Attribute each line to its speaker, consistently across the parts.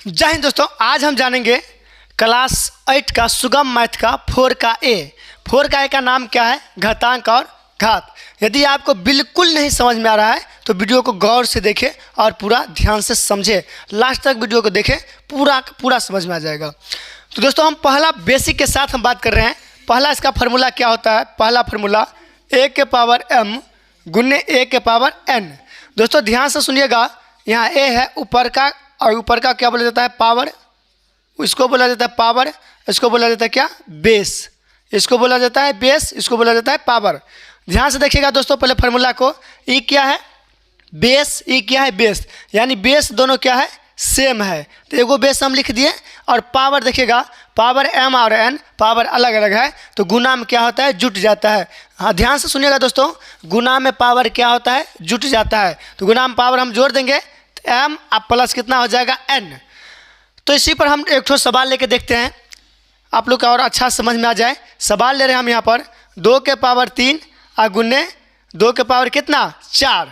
Speaker 1: जय हिंद दोस्तों, आज हम जानेंगे क्लास 8 का सुगम मैथ का 4 का ए का नाम क्या है, घातांक और घात। यदि आपको बिल्कुल नहीं समझ में आ रहा है तो वीडियो को गौर से देखें और पूरा ध्यान से समझें। लास्ट तक वीडियो को देखें, पूरा समझ में आ जाएगा। तो दोस्तों हम पहला बेसिक के साथ हम बात कर रहे हैं। पहला इसका फार्मूला क्या होता है? पहला फार्मूला a के पावर m गुने a के पावर n। दोस्तों ध्यान से सुनिएगा, यहाँ a है ऊपर का, और ऊपर का क्या बोला जाता है? पावर। इसको बोला जाता है पावर, इसको बोला जाता है क्या? बेस। इसको बोला जाता है बेस, इसको बोला जाता है पावर। ध्यान से देखिएगा दोस्तों, पहले फार्मूला को। ई क्या है? बेस। ई क्या है? बेस। यानी बेस दोनों क्या है? सेम है। तो एगो बेस हम लिख दिए, और पावर देखिएगा, पावर m और n पावर अलग अलग है, तो गुना में क्या होता है? जुट जाता है। हाँ ध्यान से सुनिएगा दोस्तों, गुना में पावर क्या होता है? जुट जाता है। तो गुना में पावर हम जोड़ देंगे तो m अब प्लस कितना हो जाएगा? n। तो इसी पर हम एक ठो सवाल लेके देखते हैं, आप लोग का और अच्छा समझ में आ जाए। सवाल ले रहे हैं हम यहाँ पर 2 के पावर 3 और गुने 2 के पावर कितना? 4।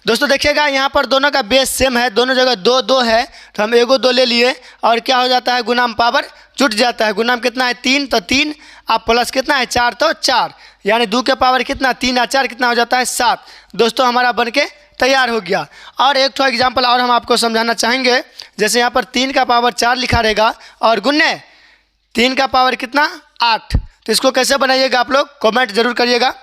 Speaker 1: दोस्तों देखिएगा यहाँ पर दोनों का बेस सेम है, दोनों जगह 2 2 है, तो हम एगो 2 ले लिए, और क्या हो जाता है? गुना में पावर जुट जाता है। गुना में कितना है? 3, तो 3 अब प्लस कितना है? 4, तो 4। यानी 2 के पावर कितना? 3 और 4 कितना हो जाता है? 7। दोस्तों हमारा बन के तैयार हो गया। और एक ठो एग्जाम्पल और हम आपको समझाना चाहेंगे। जैसे यहाँ पर 3 का पावर 4 लिखा रहेगा, और गुन्ने 3 का पावर कितना? 8। तो इसको कैसे बनाइएगा आप लोग कमेंट जरूर करिएगा।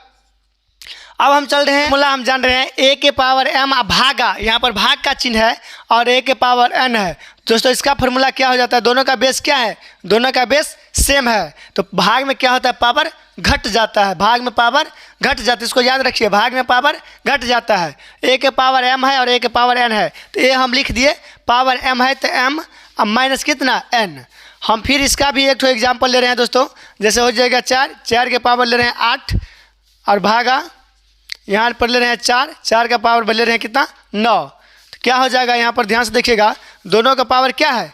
Speaker 1: अब हम चल रहे हैं, फॉर्मूला हम जान रहे हैं a के पावर m भागा, यहाँ पर भाग का चिन्ह है, और a के पावर n है। दोस्तों इसका फार्मूला क्या हो जाता है? दोनों का बेस क्या है? दोनों का बेस सेम है, तो भाग में क्या होता है? पावर घट जाता है। भाग में पावर घट जाता है, इसको याद रखिए, भाग में पावर घट जाता है। a के पावर m है और a के पावर n है, तो a हम लिख दिए, पावर m है तो m, अब माइनस कितना? n। हम फिर इसका भी एक ठो एग्जाम्पल ले रहे हैं दोस्तों। जैसे हो जाएगा 4 के पावर ले रहे हैं 8, और भागा यहाँ पर ले रहे हैं 4 का पावर ले रहे हैं कितना? 9। तो क्या हो जाएगा? यहाँ पर ध्यान से देखिएगा, दोनों का पावर क्या है?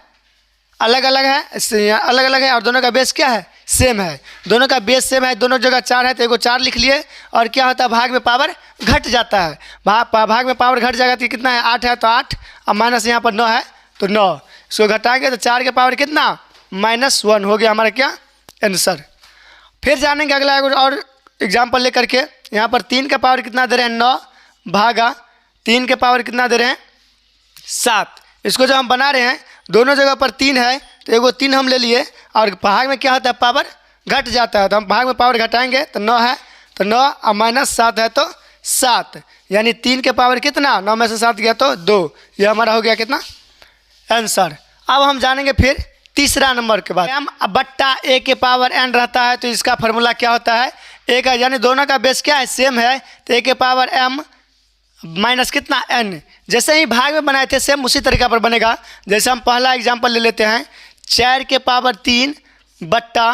Speaker 1: अलग अलग है, अलग अलग है, और दोनों का बेस क्या है? सेम है। दोनों का बेस सेम है, दोनों जगह 4 है, तो एगो 4 लिख लिए, और क्या होता है? भाग में पावर घट जाता है। भाग में पावर घट जाएगा तो कितना है? 8 है तो 8, और माइनस यहाँ पर 9 है तो 9। इसको घटाएंगे तो 4 के पावर कितना? -1 हो गया हमारा क्या? आंसर। फिर जानेंगे अगला और एग्जाम्पल लेकर के। यहाँ पर 3 का पावर कितना दे रहे हैं? 9 भागा 3 के पावर कितना दे रहे हैं? 7। इसको जब हम बना रहे हैं, दोनों जगह पर 3 है, तो एगो 3 हम ले लिए, और भाग में क्या होता है? पावर घट जाता है, तो हम भाग में पावर घटाएंगे तो 9 है तो 9, और -7 है तो 7। यानी 3 के पावर कितना? 9 में से 7 गया तो 2। ये हमारा हो गया कितना? आंसर। अब हम जानेंगे फिर तीसरा नंबर के बाद, m बट्टा a के पावर n रहता है, तो इसका फार्मूला क्या होता है? a का, यानी दोनों का बेस क्या है? सेम है, तो a के पावर m माइनस कितना? n। जैसे ही भाग में बनाए थे सेम उसी तरीका पर बनेगा। जैसे हम पहला एग्जांपल ले लेते हैं, 4 के पावर 3 बट्टा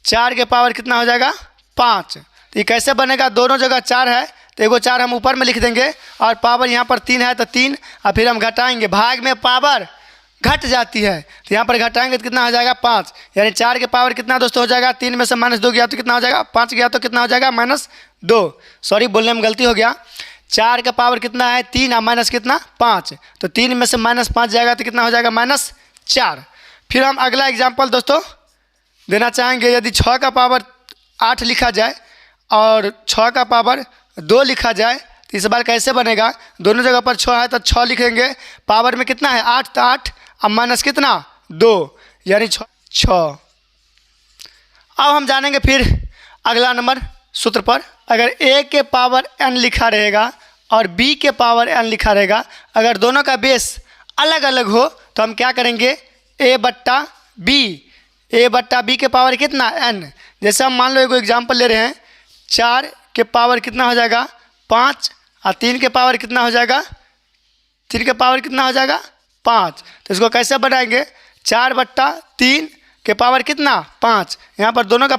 Speaker 1: 4 के पावर कितना हो जाएगा? 5। तो ये कैसे बनेगा? दोनों जगह 4 है, तो एगो 4 हम ऊपर में लिख देंगे, और पावर यहाँ पर 3 है तो 3, और फिर हम घटाएंगे, भाग में पावर घट जाती है, तो यहाँ पर घटाएंगे तो कितना हो जाएगा? 5। यानी 4 के पावर कितना दोस्तों हो जाएगा? 3 में से -2 गया तो कितना हो जाएगा? 5 गया तो कितना हो जाएगा? -2। सॉरी बोलने में गलती हो गया। 4 का पावर कितना है? 3, और माइनस कितना? 5। तो 3 में से -5 जाएगा तो कितना हो जाएगा? -4। फिर हम अगला एग्जाम्पल दोस्तों देना चाहेंगे। यदि 6 का पावर 8 लिखा जाए और 6 का पावर 2 लिखा जाए, तो इस बार कैसे बनेगा? दोनों जगह पर 6 है तो 6 लिखेंगे, पावर में कितना है? 8, तो 8, अब माइनस कितना? 2, यानी 6। अब हम जानेंगे फिर अगला नंबर सूत्र पर। अगर a के पावर n लिखा रहेगा और b के पावर n लिखा रहेगा, अगर दोनों का बेस अलग अलग हो तो हम क्या करेंगे? a बट्टा b के पावर कितना? n। जैसे हम मान लो एगो एग्जाम्पल ले रहे हैं, 4 के पावर कितना हो जाएगा? 5, और 3 के पावर कितना हो जाएगा? 3 के पावर कितना हो जाएगा? 5। तो इसको कैसे बनाएंगे? 4 बट्टा 3 के पावर कितना? 5। यहाँ पर दोनों का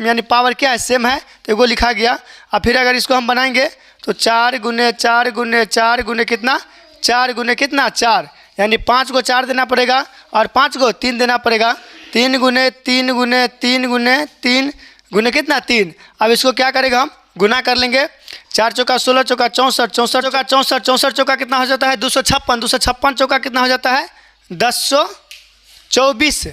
Speaker 1: यानी पावर क्या है? सेम है, तो एगो लिखा गया। और फिर अगर इसको हम बनाएंगे तो 4 गुने 4 गुने 4 गुने कितना? 4 गुने कितना? 4। यानी 5 को 4 देना पड़ेगा, और 5 को 3 देना पड़ेगा। 3 गुने 3 गुने 3 गुने 3 गुने कितना? 3। अब इसको क्या करेगा? हम गुना कर लेंगे। 4 चौका 16, चौका 64, 64 चौका 64, 64 चौका कितना हो जाता है? 256, 256 चौका कितना हो जाता है? 1024।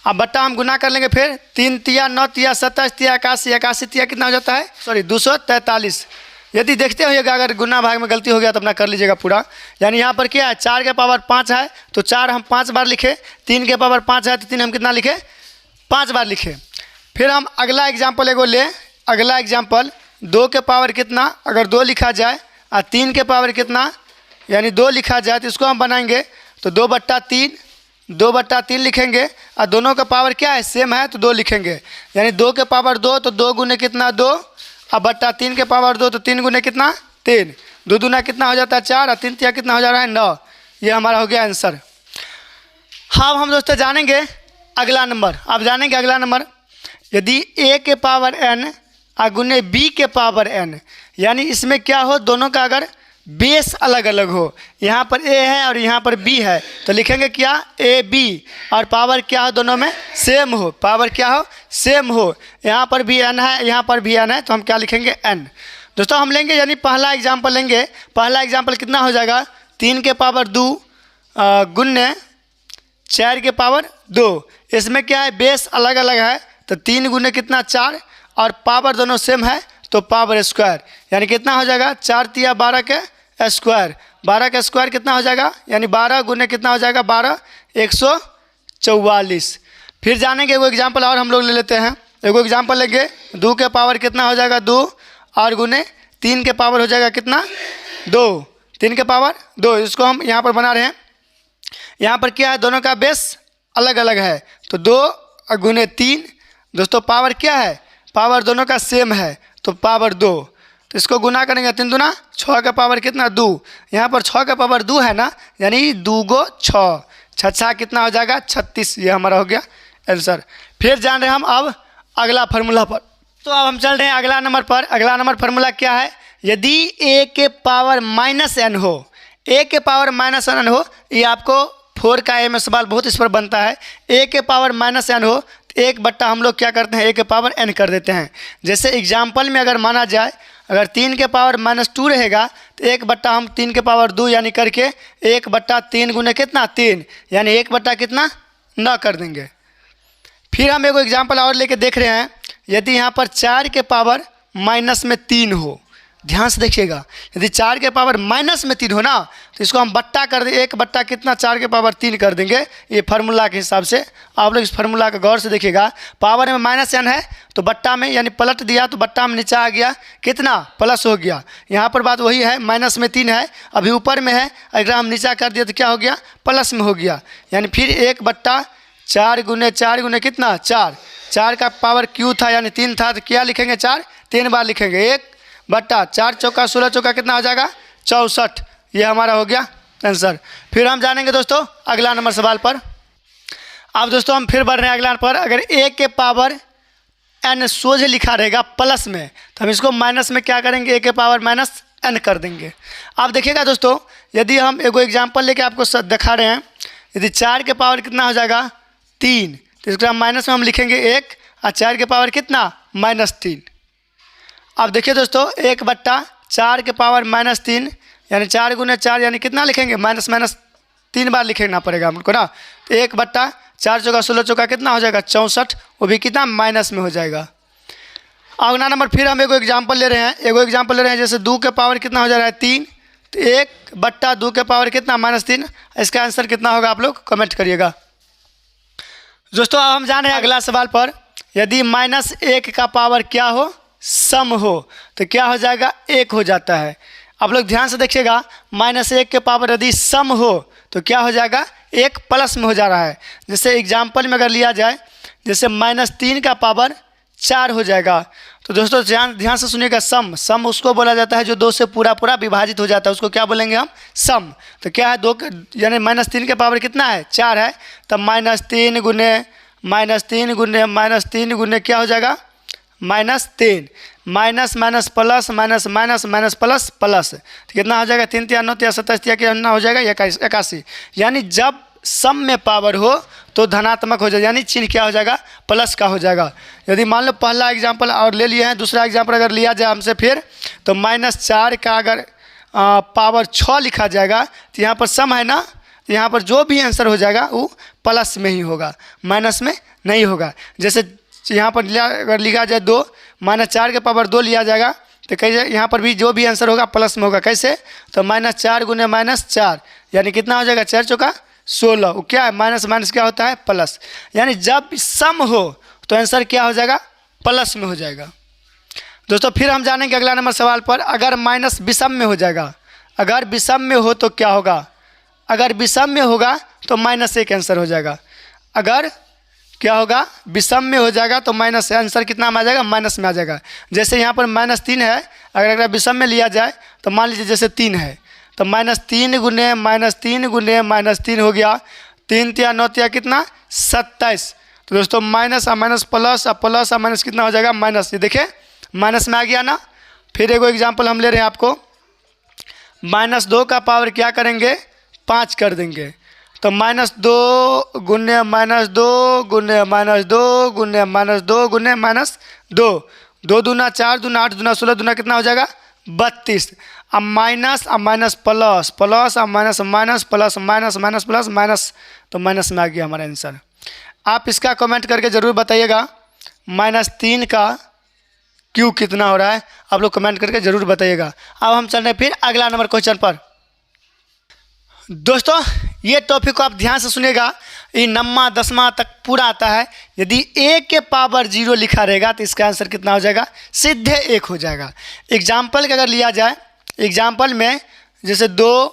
Speaker 1: अब बट्टा हम गुना कर लेंगे फिर 3 तिया 9 तिया 27 तिया 81, 81 तिया कितना हो जाता है, सॉरी 243। यदि देखते होइएगा अगर गुना भाग में गलती हो गया तो अपना कर लीजिएगा पूरा। यानी यहाँ पर क्या है, 4 के पावर 5 है तो 4 हम 5 बार लिखे, 3 के पावर 5 है तो 3 हम कितना लिखे, 5 बार लिखे। फिर हम अगला एग्जाम्पल एगो ले, अगला एग्जाम्पल 2 के पावर कितना, अगर 2 लिखा जाए और 3 के पावर कितना यानी 2 लिखा जाए तो इसको हम बनाएंगे तो 2/3 लिखेंगे और दोनों का पावर क्या है, सेम है तो 2 लिखेंगे। यानी 2 के पावर 2 तो 2 गुने कितना 2 और बट्टा 3 के पावर 2 तो 3 गुने कितना 3, 2 दूना कितना हो जाता है 4 और 3 तिया कितना हो जा रहा है 9। ये हमारा हो गया आंसर। हाँ हम दोस्तों जानेंगे अगला नंबर। आप जानेंगे अगला नंबर, यदि a के पावर n और गुने b के पावर n, यानी इसमें क्या हो, दोनों का अगर बेस अलग अलग हो, यहाँ पर a है और यहाँ पर b है तो लिखेंगे क्या ab, और पावर क्या हो दोनों में सेम हो, पावर क्या हो सेम हो। यहाँ पर भी n है यहाँ पर भी n है तो हम क्या लिखेंगे n। दोस्तों हम लेंगे यानी पहला एग्जाम्पल लेंगे, पहला एग्जाम्पल कितना हो जाएगा 3 के पावर 2 गुने 4 के पावर 2। इसमें क्या है बेस अलग अलग है तो 3 गुने कितना 4 और पावर दोनों सेम है तो पावर स्क्वायर, यानी कितना हो जाएगा 4 तिया 12 के स्क्वायर, 12 का स्क्वायर कितना हो जाएगा यानी 12 गुने कितना हो जाएगा 12, 144। फिर जानेंगे एगो एग्जाम्पल और हम लोग ले लेते हैं, एगो एग्जाम्पल लेंगे 2 के पावर कितना हो जाएगा 2 और गुने 3 के पावर हो जाएगा कितना 2, 3 के पावर 2। इसको हम यहाँ पर बना रहे हैं, यहाँ पर क्या है दोनों का बेस अलग अलग है तो 2 गुने 3, दोस्तों पावर क्या है, पावर दोनों का सेम है तो पावर 2। तो इसको गुना करेंगे 3 दूना 6 का पावर कितना 2, यहाँ पर 6 का पावर 2 है ना, यानी 2 गो 6, 6 कितना हो जाएगा 36। ये हमारा हो गया आंसर। फिर जान रहे हम अब अगला फार्मूला पर, तो अब हम चल रहे हैं अगला नंबर पर। अगला नंबर फार्मूला क्या है, यदि a के पावर -n हो, a के पावर -n हो, ये आपको 4 का a में सवाल बहुत इस पर बनता है। a के पावर -n हो तो 1 बट्टा हम लोग क्या करते हैं a के पावर n कर देते हैं। जैसे एग्जाम्पल में अगर माना जाए अगर 3 के पावर -2 रहेगा तो 1 बट्टा हम 3 के पावर 2 यानी करके 1/3 गुने कितना 3, यानी 1 बट्टा कितना 9 कर देंगे। फिर हम एगो एग्जाम्पल और लेके देख रहे हैं, यदि यहाँ पर 4 के पावर -3 हो, ध्यान से देखिएगा, यदि 4 के पावर -3 हो ना तो इसको हम बट्टा कर दें, 1 बट्टा कितना 4 के पावर 3 कर देंगे। ये फार्मूला के हिसाब से आप लोग इस फार्मूला का गौर से देखिएगा, पावर में -n है तो बट्टा में यानी पलट दिया तो बट्टा में नीचे आ गया कितना प्लस हो गया। यहाँ पर बात वही है, -3 है अभी ऊपर में है, अगर हम नीचा कर दिया तो क्या हो गया प्लस में हो गया। यानी फिर 1 बट्टा 4 गुने कितना 4, 4 का पावर क्यू था यानी 3 था तो क्या लिखेंगे 4 3 बार लिखेंगे, 1 बट्टा 4 चौका 16 चौका कितना हो जाएगा 64। ये हमारा हो गया आंसर। फिर हम जानेंगे दोस्तों अगला नंबर सवाल पर। अब दोस्तों हम फिर बढ़ रहे हैं अगला पर, अगर a के पावर n सोझे लिखा रहेगा प्लस में तो हम इसको माइनस में क्या करेंगे, a के पावर -n कर देंगे। अब देखिएगा दोस्तों, यदि हम एगो एग्जाम्पल लेके आपको दिखा रहे हैं, यदि 4 के पावर कितना हो जाएगा 3 तो इसको हम माइनस में हम लिखेंगे 1 और 4 के पावर कितना -3। अब देखिए दोस्तों 1 बट्टा 4 के पावर -3 यानी 4 गुने 4 यानी कितना लिखेंगे -3 बार लिखना पड़ेगा हमको ना। तो 1 बट्टा 4 चौका 16 चौका कितना हो जाएगा 64, वो भी कितना माइनस में हो जाएगा। अगला नंबर फिर हम एगो एग्जाम्पल ले रहे हैं, जैसे 2 के पावर कितना हो जा रहा है 3 तो 1 बट्टा 2 के पावर कितना -3। इसका आंसर कितना होगा आप लोग कमेंट करिएगा। दोस्तों अब हम जान रहे हैं अगला सवाल पर, यदि -1 का पावर क्या हो सम हो तो क्या हो जाएगा 1 हो जाता है। आप लोग ध्यान से देखिएगा, -1 के पावर यदि सम हो तो क्या हो जाएगा 1 प्लस में हो जा रहा है। जैसे एग्जाम्पल में अगर लिया जाए, जैसे -3 का पावर 4 हो जाएगा। तो दोस्तों ध्यान से सुनिएगा, सम उसको बोला जाता है जो 2 से पूरा विभाजित हो जाता है, उसको क्या बोलेंगे हम सम। तो क्या है 2 यानी -3 के पावर कितना है 4 है, तब -3 गुने क्या हो जाएगा -3, minus minus plus minus minus minus plus plus, तो कितना हो जाएगा 3 × 9 = 27 कितना हो जाएगा 81। यानी जब सम में पावर हो तो धनात्मक हो जाएगा, यानी चिन्ह क्या हो जाएगा प्लस का हो जाएगा। यदि मान लो पहला एग्जाम्पल और ले लिए हैं, दूसरा एग्जाम्पल अगर लिया जाए हमसे फिर, तो -4 का अगर पावर 6 लिखा जाएगा तो यहाँ पर सम है ना, तो यहाँ पर जो भी आंसर हो जाएगा वो प्लस में ही होगा, माइनस में नहीं होगा। जैसे यहाँ पर अगर लिखा जाए 2 -4 के पावर 2 लिया जाएगा तो कैसे यहाँ पर भी जो भी आंसर होगा प्लस में होगा। कैसे? तो -4 गुने -4 यानी कितना हो जाएगा, 4 चौका 16। वो क्या है, माइनस माइनस क्या होता है, प्लस। यानी जब सम हो तो आंसर क्या हो जाएगा, प्लस में हो जाएगा। दोस्तों फिर हम जानेंगे अगला नंबर सवाल पर। अगर माइनस विषम में हो जाएगा, अगर विषम में हो तो क्या होगा, अगर विषम में होगा तो -1 आंसर हो जाएगा। अगर क्या होगा, विषम में हो जाएगा तो माइनस आंसर कितना में आ जाएगा, माइनस में आ जाएगा। जैसे यहाँ पर -3 है, अगर विषम में लिया जाए तो मान लीजिए जैसे 3 है तो -3 गुने -3 गुने -3 हो गया, 3 × 9 = कितना, 27। तो दोस्तों माइनस और माइनस प्लस और प्लस और माइनस कितना हो जाएगा, माइनस। ये देखिए माइनस में आ गया ना। फिर एक एग्जाम्पल हम ले रहे हैं आपको, -2 का पावर क्या करेंगे, 5 कर देंगे। तो -2 गुने -2 गुने -2 गुने -2 गुने -2, 2 दूना 4 दूना 8 दूना 16 दूना कितना हो जाएगा, 32। अब माइनस और माइनस प्लस, प्लस और minus minus plus minus minus plus minus, तो माइनस में आ गया हमारा आंसर। आप इसका कमेंट करके ज़रूर बताइएगा -3 का क्यू कितना हो रहा है, आप लोग कमेंट करके ज़रूर बताइएगा। अब हम चल रहे हैं फिर अगला नंबर क्वेश्चन पर। दोस्तों ये टॉपिक को आप ध्यान से सुनिएगा, ये 9वां 10वां तक पूरा आता है। यदि a के पावर 0 लिखा रहेगा तो इसका आंसर कितना हो जाएगा, सीधे 1 हो जाएगा। एग्जाम्पल का अगर लिया जाए, एग्जाम्पल में जैसे 2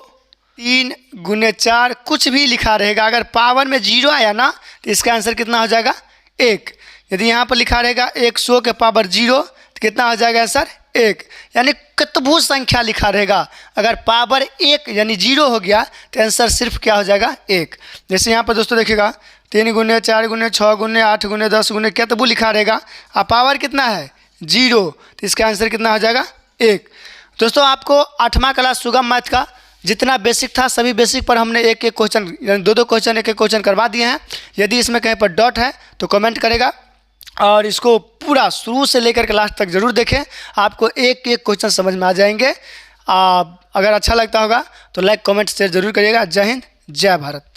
Speaker 1: 3 गुने 4 कुछ भी लिखा रहेगा, अगर पावर में 0 आया ना तो इसका आंसर कितना हो जाएगा, 1। यदि यहाँ पर लिखा रहेगा 100 के पावर 0 तो कितना हो जाएगा आंसर, 1। यानी कतभु संख्या लिखा रहेगा, अगर पावर 1 यानी 0 हो गया तो आंसर सिर्फ क्या हो जाएगा, 1। जैसे यहाँ पर दोस्तों देखिएगा 3 गुने 4 गुने 6 गुने 8 गुने 10 गुने कतभु लिखा रहेगा और पावर कितना है, 0, तो इसका आंसर कितना हो जाएगा, 1। दोस्तों आपको 8वां क्लास सुगम मैथ का जितना बेसिक था सभी बेसिक पर हमने एक एक क्वेश्चन यानी 2-2 क्वेश्चन एक एक क्वेश्चन करवा दिए हैं। यदि इसमें कहीं पर डॉट है तो कमेंट करेगा और इसको पूरा शुरू से लेकर के लास्ट तक ज़रूर देखें, आपको एक एक क्वेश्चन समझ में आ जाएंगे। अगर अच्छा लगता होगा तो लाइक कमेंट शेयर ज़रूर करिएगा। जय हिंद, जय भारत।